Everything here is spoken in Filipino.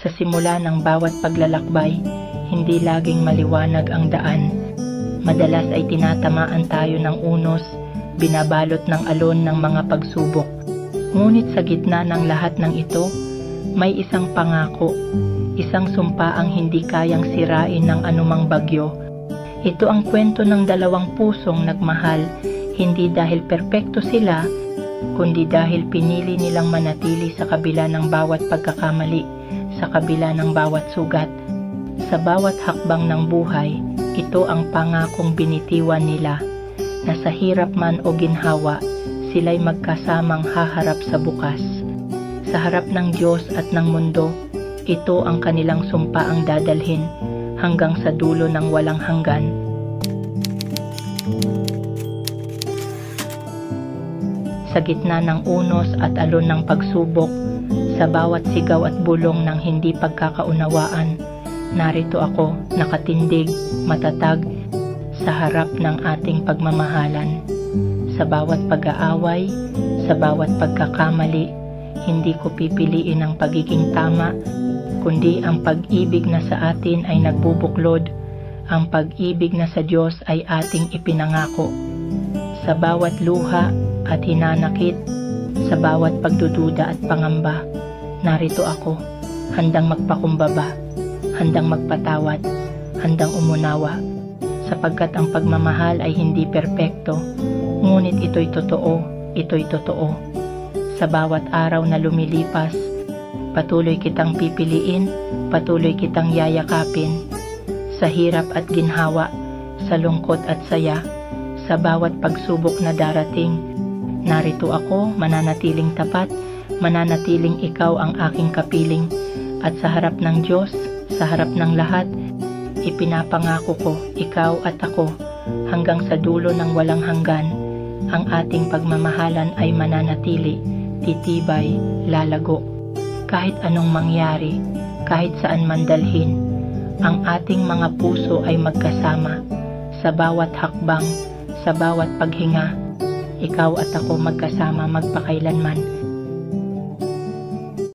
Sa simula ng bawat paglalakbay, hindi laging maliwanag ang daan. Madalas ay tinatamaan tayo ng unos, binabalot ng alon ng mga pagsubok. Ngunit sa gitna ng lahat ng ito, may isang pangako, isang sumpa ang hindi kayang sirain ng anumang bagyo. Ito ang kwento ng dalawang pusong nagmahal, hindi dahil perpekto sila, kundi dahil pinili nilang manatili sa kabila ng bawat pagkakamali, sa kabila ng bawat sugat. Sa bawat hakbang ng buhay, ito ang pangakong binitiwan nila, na sa hirap man o ginhawa, sila'y magkasamang haharap sa bukas. Sa harap ng Diyos at ng mundo, ito ang kanilang sumpaang dadalhin hanggang sa dulo ng walang hanggan. Sa gitna ng unos at alon ng pagsubok, sa bawat sigaw at bulong ng hindi pagkakaunawaan, narito ako, nakatindig, matatag, sa harap ng ating pagmamahalan. Sa bawat pag-aaway, sa bawat pagkakamali, hindi ko pipiliin ang pagiging tama, kundi ang pag-ibig na sa atin ay nagbubuklod, ang pag-ibig na sa Diyos ay ating ipinangako. Sa bawat luha at hinanakit, sa bawat pagdududa at pangamba, narito ako, handang magpakumbaba, handang magpatawad, handang umunawa, sapagkat ang pagmamahal ay hindi perpekto, ngunit ito'y totoo, ito'y totoo. Sa bawat araw na lumilipas, patuloy kitang pipiliin, patuloy kitang yayakapin. Sa hirap at ginhawa, sa lungkot at saya, sa bawat pagsubok na darating, narito ako, mananatiling tapat, mananatiling ikaw ang aking kapiling, at sa harap ng Diyos, sa harap ng lahat, ipinapangako ko, ikaw at ako, hanggang sa dulo ng walang hanggan, ang ating pagmamahalan ay mananatili, titibay, lalago. Kahit anong mangyari, kahit saan man dalhin, ang ating mga puso ay magkasama. Sa bawat hakbang, sa bawat paghinga, ikaw at ako magkasama magpakailanman.